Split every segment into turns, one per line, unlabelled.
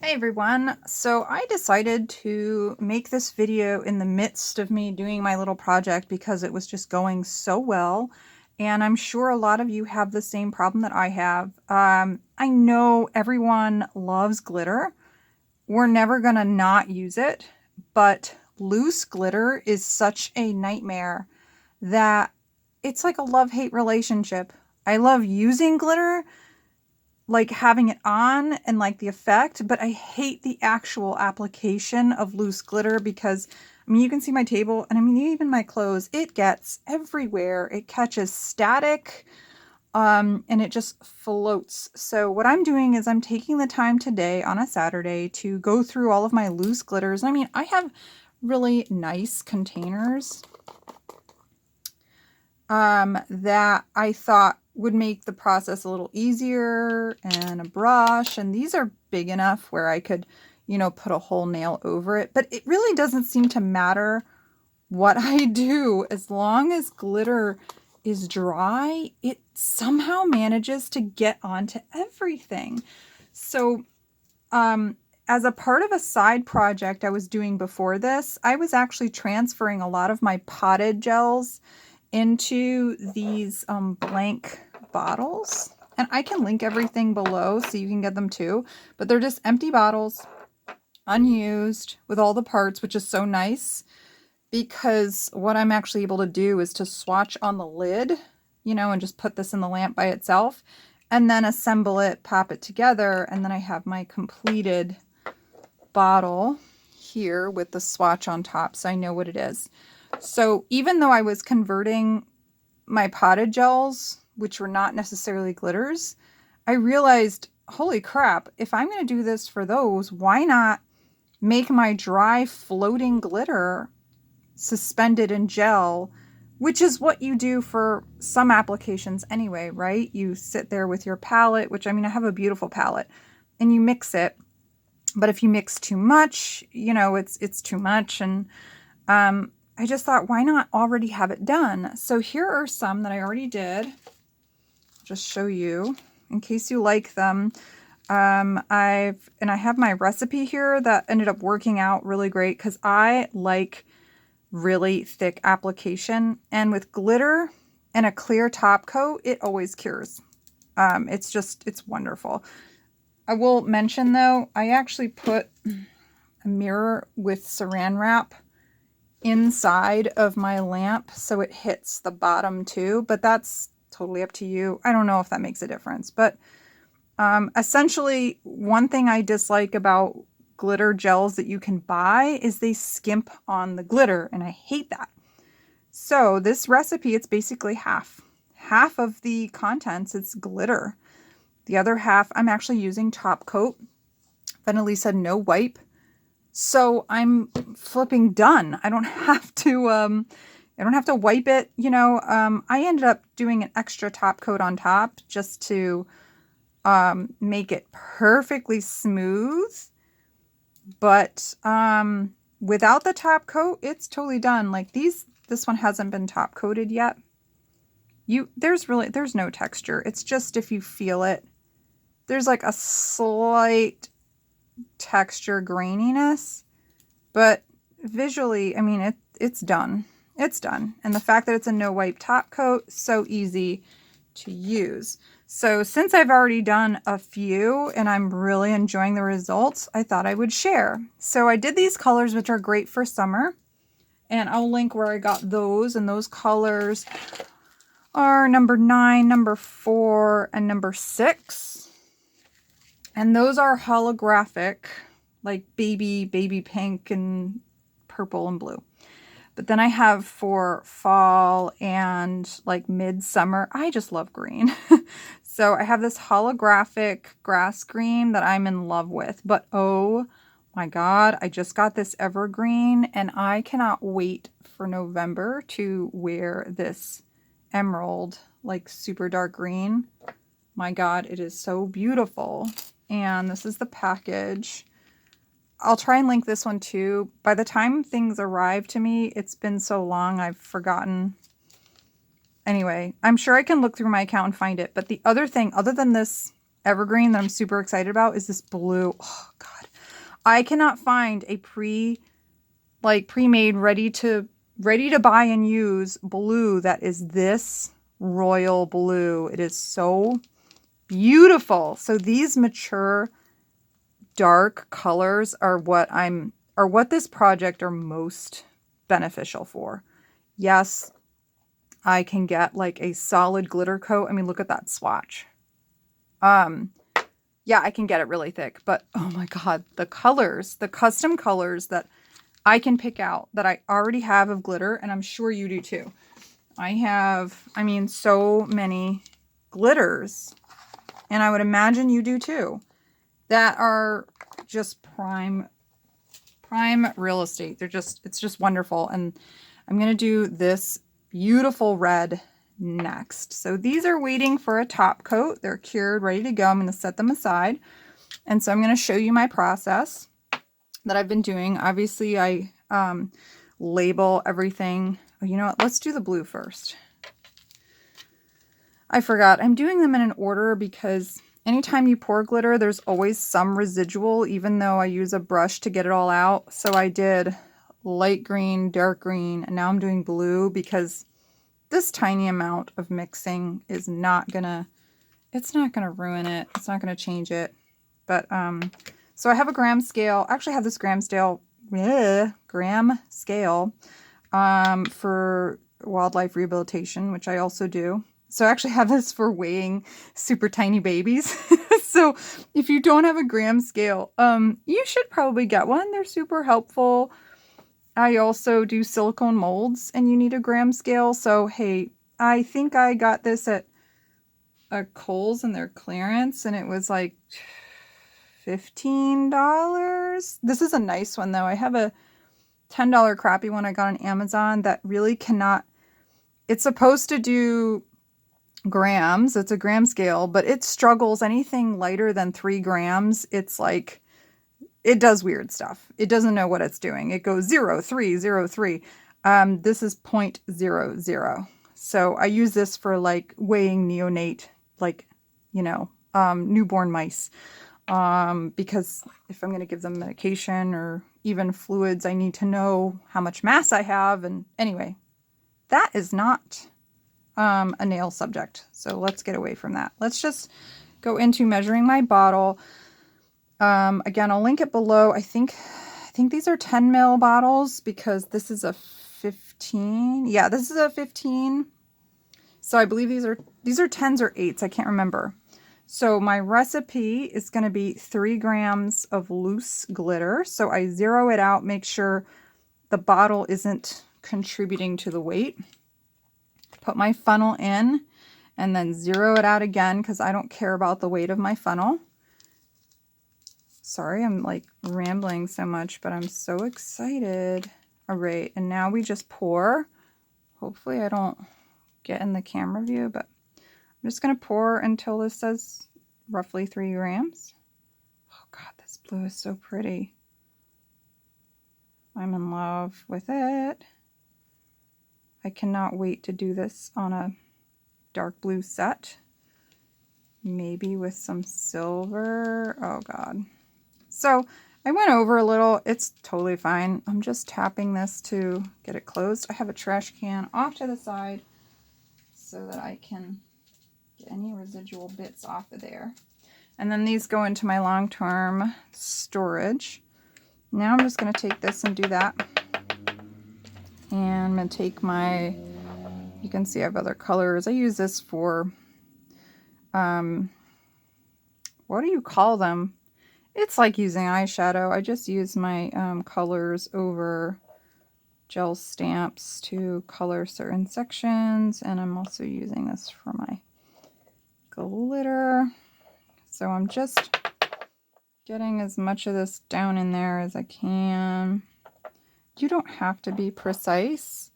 Hey everyone, so I decided to make this video in the midst of me doing my little project because it was just going so well, and I'm sure a lot of you have the same problem that I have. I know everyone loves glitter. We're never gonna not use it, but loose glitter is such a nightmare that it's like a love-hate relationship. I love using glitter, like having it on and like the effect, but I hate the actual application of loose glitter because I mean, you can see my table and I mean, even my clothes, it gets everywhere. It catches static, and it just floats. So what I'm doing is I'm taking the time today on a Saturday to go through all of my loose glitters. I mean, I have really nice containers that I thought would make the process a little easier, and a brush, and these are big enough where I could, put a whole nail over it. But it really doesn't seem to matter what I do as long as glitter is dry, it somehow manages to get onto everything. So, as a part of a side project I was doing before this, I was actually transferring a lot of my potted gels into these blank bottles. And I can link everything below so you can get them too. But they're just empty bottles, unused, with all the parts, which is so nice because what I'm actually able to do is to swatch on the lid, and just put this in the lamp by itself, and then assemble it, pop it together, and then I have my completed bottle here with the swatch on top so I know what it is. So even though I was converting my potted gels, which were not necessarily glitters, I realized, holy crap, if I'm going to do this for those, why not make my dry floating glitter suspended in gel, which is what you do for some applications anyway, right? You sit there with your palette, which I mean, I have a beautiful palette, and you mix it. But if you mix too much, it's too much. And I just thought, why not already have it done? So here are some that I already did. I'll just show you in case you like them. I have my recipe here that ended up working out really great because I like really thick application, and with glitter and a clear top coat, it always cures. It's wonderful. I will mention though, I actually put a mirror with saran wrap inside of my lamp so it hits the bottom too, but that's totally up to you. I don't know if that makes a difference, but essentially one thing I dislike about glitter gels that you can buy is they skimp on the glitter, and I hate that. So this recipe, it's basically half of the contents, it's glitter. The other half, I'm actually using top coat. Venali said no wipe. So I'm flipping done. I don't have to wipe it, I ended up doing an extra top coat on top just to make it perfectly smooth. But without the top coat, it's totally done. Like this one hasn't been top coated yet. There's no texture. It's just if you feel it, there's like a slight texture graininess, but visually, I mean, it's done. It's done. And the fact that it's a no wipe top coat, so easy to use. So since I've already done a few and I'm really enjoying the results, I thought I would share. So I did these colors, which are great for summer, and I'll link where I got those. And those colors are number 9, number 4, and number 6. And those are holographic, like baby pink and purple and blue. But then I have for fall and like midsummer, I just love green. So I have this holographic grass green that I'm in love with. But oh my God, I just got this evergreen and I cannot wait for November to wear this emerald, like super dark green. My God, it is so beautiful. And this is the package. I'll try and link this one too. By the time things arrive to me, it's been so long, I've forgotten. Anyway, I'm sure I can look through my account and find it. But the other thing, other than this evergreen that I'm super excited about, is this blue. Oh God, I cannot find a pre-made, ready to buy and use blue that is this royal blue. It is so beautiful. So these mature dark colors are what this project are most beneficial for. Yes, I can get like a solid glitter coat. I mean, look at that swatch. Yeah, I can get it really thick, but oh my God, the colors, the custom colors that I can pick out that I already have of glitter, and I'm sure you do too. I have, I mean, so many glitters, and I would imagine you do too, that are just prime real estate. It's just wonderful. And I'm going to do this beautiful red next. So these are waiting for a top coat. They're cured, ready to go. I'm going to set them aside. And so I'm going to show you my process that I've been doing. Obviously, I label everything. Oh, you know what? Let's do the blue first. I forgot. I'm doing them in an order because anytime you pour glitter, there's always some residual, even though I use a brush to get it all out. So I did light green, dark green, and now I'm doing blue because this tiny amount of mixing is not gonna, it's not gonna ruin it. It's not gonna change it. But, so I have a gram scale. I actually have this gram scale for wildlife rehabilitation, which I also do. So I actually have this for weighing super tiny babies. So if you don't have a gram scale, you should probably get one. They're super helpful. I also do silicone molds and you need a gram scale. So, hey, I think I got this at Kohl's in their clearance and it was like $15. This is a nice one though. I have a $10 crappy one I got on Amazon that really cannot, it's supposed to do grams. It's a gram scale, but it struggles anything lighter than 3 grams. It's like, it does weird stuff. It doesn't know what it's doing. It goes 0, 3, 0, 3. This is 0.00. So I use this for like weighing neonate, like, you know, newborn mice. Because if I'm going to give them medication or even fluids, I need to know how much mass I have. And anyway, that is not a nail subject. So let's get away from that. Let's just go into measuring my bottle. Again, I'll link it below. I think these are 10 ml bottles because this is a 15. Yeah, this is a 15. So I believe these are 10s or 8s. I can't remember. So my recipe is going to be 3 grams of loose glitter. So I zero it out, make sure the bottle isn't contributing to the weight. Put my funnel in and then zero it out again because I don't care about the weight of my funnel. Sorry, I'm like rambling so much, but I'm so excited. All right, and now we just pour. Hopefully I don't get in the camera view, but I'm just going to pour until this says roughly 3 grams. Oh God, this blue is so pretty. I'm in love with it. I cannot wait to do this on a dark blue set. Maybe with some silver. Oh God. So I went over a little. It's totally fine. I'm just tapping this to get it closed. I have a trash can off to the side so that I can get any residual bits off of there. And then these go into my long-term storage. Now I'm just going to take this and do that. And I'm going to take my, you can see I have other colors. I use this for, what do you call them? It's like using eyeshadow. I just use my colors over gel stamps to color certain sections. And I'm also using this for my glitter. So I'm just getting as much of this down in there as I can. You don't have to be precise,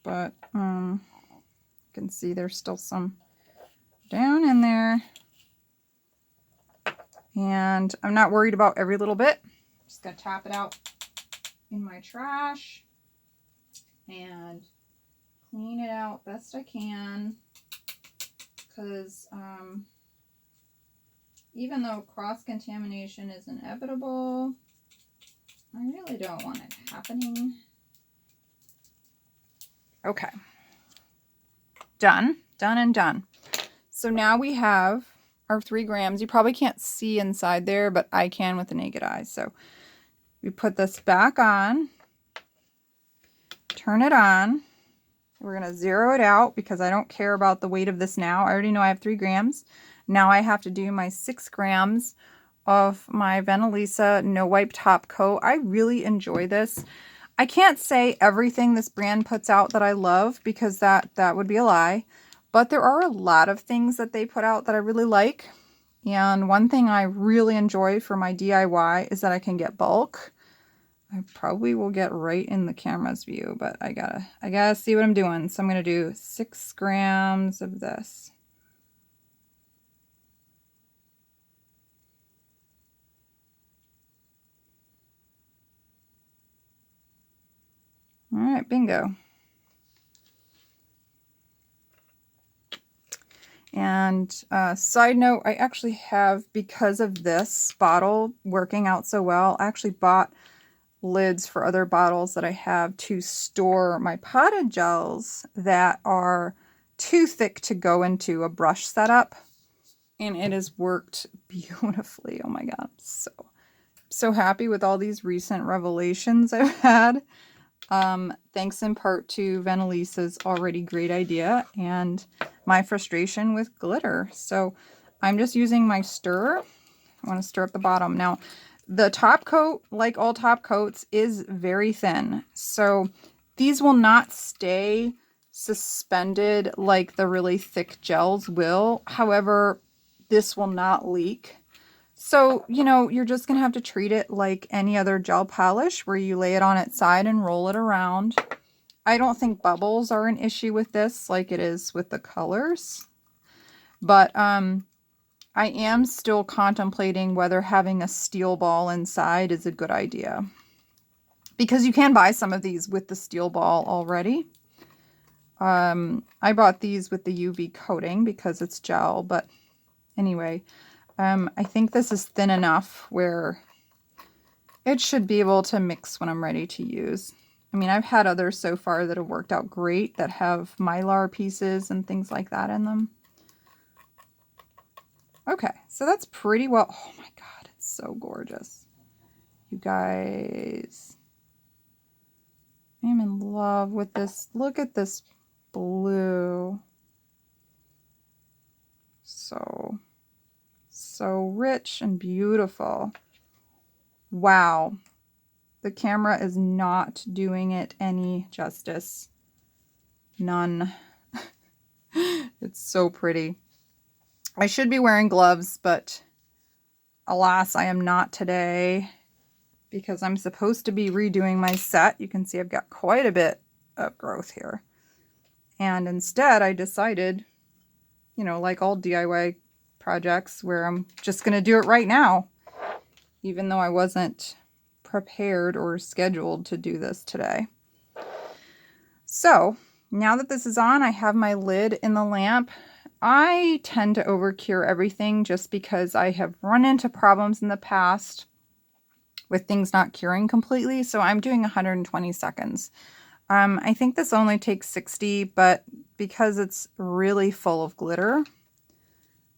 but you can see there's still some down in there. And I'm not worried about every little bit. Just gonna tap it out in my trash and clean it out best I can, because even though cross-contamination is inevitable, I really don't want it happening. Okay. Done, done, and done. So now we have our 3 grams. You probably can't see inside there, but I can with the naked eye. So we put this back on, turn it on. We're going to zero it out because I don't care about the weight of this now. I already know I have 3 grams. Now I have to do my 6 grams of my Venalisa No Wipe Top Coat. I really enjoy this. I can't say everything this brand puts out that I love because that would be a lie. But there are a lot of things that they put out that I really like. And one thing I really enjoy for my DIY is that I can get bulk. I probably will get right in the camera's view, but I gotta see what I'm doing. So I'm gonna do 6 grams of this. All right, bingo. And side note, I actually have, because of this bottle working out so well, I actually bought lids for other bottles that I have to store my potted gels that are too thick to go into a brush setup. And it has worked beautifully. Oh my God, I'm so happy with all these recent revelations I've had. Thanks in part to Venalisa's already great idea and my frustration with glitter. So I'm just using my stir. I want to stir up the bottom. Now, the top coat, like all top coats, is very thin. So these will not stay suspended like the really thick gels will. However, this will not leak. So, you know, you're just going to have to treat it like any other gel polish where you lay it on its side and roll it around. I don't think bubbles are an issue with this like it is with the colors. But I am still contemplating whether having a steel ball inside is a good idea. Because you can buy some of these with the steel ball already. I bought these with the UV coating because it's gel, but anyway, I think this is thin enough where it should be able to mix when I'm ready to use. I mean, I've had others so far that have worked out great that have Mylar pieces and things like that in them. Okay, so that's pretty well. Oh my God, it's so gorgeous. You guys, I'm in love with this. Look at this blue. So rich and beautiful. Wow. The camera is not doing it any justice. None. It's so pretty. I should be wearing gloves, but alas, I am not today because I'm supposed to be redoing my set. You can see I've got quite a bit of growth here. And instead, I decided, you know, like all DIY projects, where I'm just going to do it right now, even though I wasn't prepared or scheduled to do this today. So now that this is on, I have my lid in the lamp. I tend to overcure everything just because I have run into problems in the past with things not curing completely. So I'm doing 120 seconds. I think this only takes 60, but because it's really full of glitter,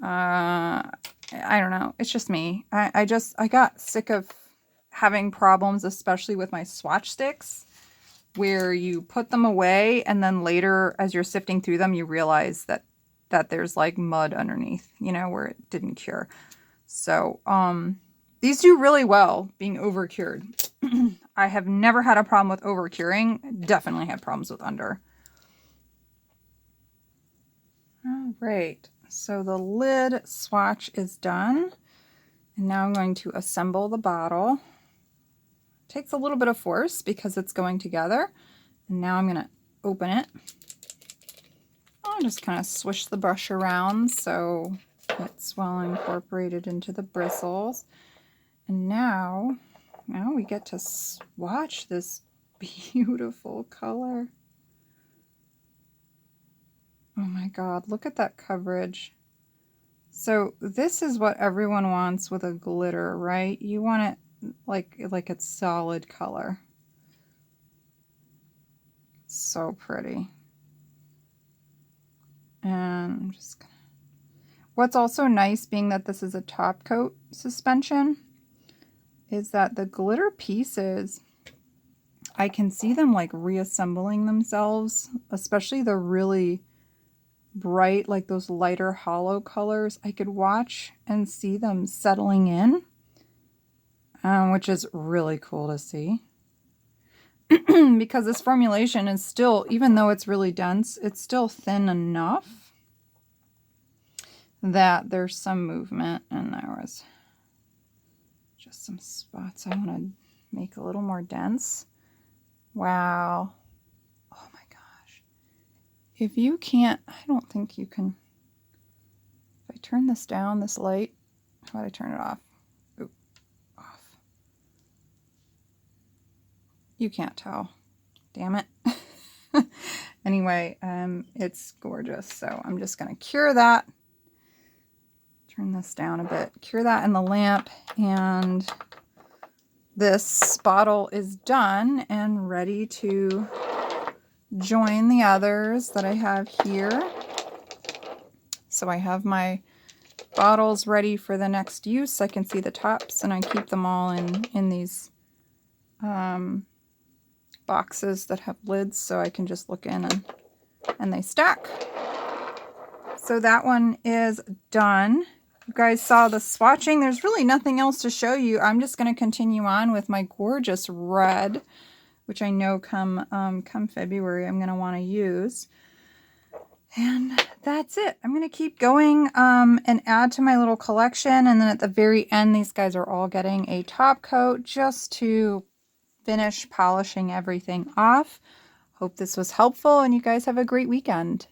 I don't know. It's just me. I got sick of having problems, especially with my swatch sticks, where you put them away and then later as you're sifting through them, you realize that there's like mud underneath, you know, where it didn't cure. So, these do really well being over cured. I have never had a problem with over curing. Definitely had problems with under. All right. So the lid swatch is done. And now I'm going to assemble the bottle. It takes a little bit of force because it's going together. And now I'm going to open it. I'll just kind of swish the brush around so it's well incorporated into the bristles. And now we get to swatch this beautiful color. Oh my God, look at that coverage. So this is what everyone wants with a glitter, right? You want it like it's solid color. So pretty. And I'm just gonna... What's also nice, being that this is a top coat suspension, is that the glitter pieces, I can see them like reassembling themselves, especially the really bright, like those lighter hollow colors. I could watch and see them settling in, which is really cool to see. Because this formulation is still, even though it's really dense, it's still thin enough that there's some movement, and there was just some spots I want to make a little more dense. Wow. Oh my gosh. If you can't, I don't think you can, if I turn this down, this light, how do I turn it off? Oop, off. You can't tell. Damn it. Anyway, it's gorgeous. So I'm just going to cure that. Turn this down a bit. Cure that in the lamp, and this bottle is done and ready to join the others that I have here. So I have my bottles ready for the next use. I can see the tops, and I keep them all in these boxes that have lids, so I can just look in and they stack. So that one is done. You guys saw the swatching. There's really nothing else to show you. I'm just going to continue on with my gorgeous red, which I know come February I'm going to want to use. And that's it. I'm going to keep going and add to my little collection. And then at the very end, these guys are all getting a top coat just to finish polishing everything off. Hope this was helpful, and you guys have a great weekend.